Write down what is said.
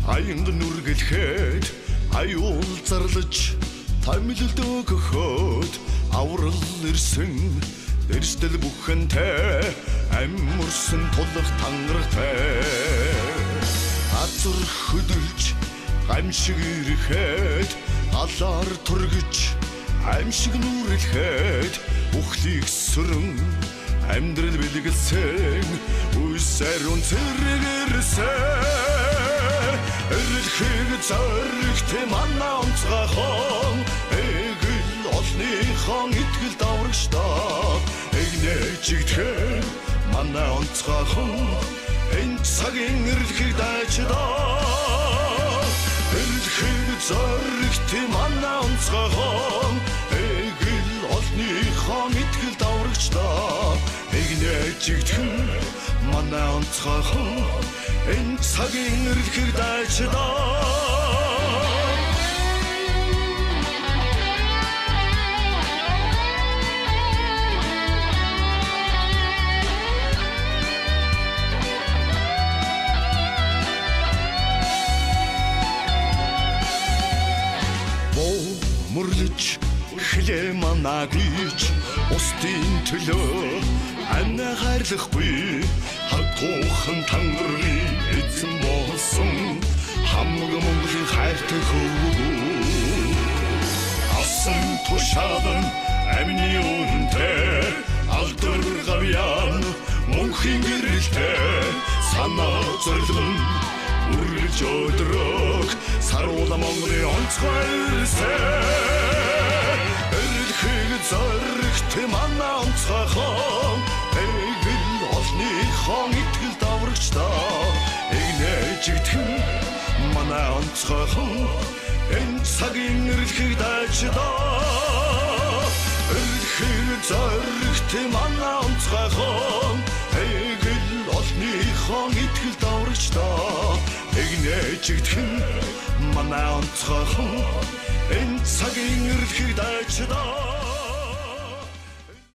Аянг нүргэлхэд аюул зарлаж томилд өгөхөд аврал ирсэн дэрстэл бүхэнтэй амьмурсан тулах тангартай азар хөдөлж гамшиг ирэхэд алаар тургиж аимшиг нүрэлхэд бүхлийг сүрэн амьдрал бэлгэлсэн үсэрүүн зэрэгэрсэн эрэлхийг зоригт манаа онцгойхон эгэл олныхон итгэл даврагштаа эгнэжигдхэн манаа онцгойхон энэ цагийн эрэлхийг дайчдаа эрэлхийг зоригт манаа онцгойхон эгэл олныхон итгэл даврагштаа эгнэжигдхэн манаа онцгойхон энэ цагийн эрэлхийг дайчдаа мөрлөж хлээ манагич устын төлөө анна хайрлахгүй хатуухан тангарын эзэн болсон хамаг Монголын хайртай хөө асан тушаадан амны үнтэй алдар гавьяан мөнхийн гэрэлтэй санаа зорилгон үргэлж өдрөг саруула Монголын онцгой ирсэн эрэлхийг зоригт манаа онцгойхон эгэл олныхон итгэл даврагчдаа эгнэжигдхэн манаа онцгойхон энэ цагийн эрэлхийг дайчдаа эрэлхийг зоригт манаа онцгойхон эгэл олныхон итгэл даврагчдаа эгнэжигдхэн манаа онцгойхон энэ цагийн эрэлхийг дайчдаа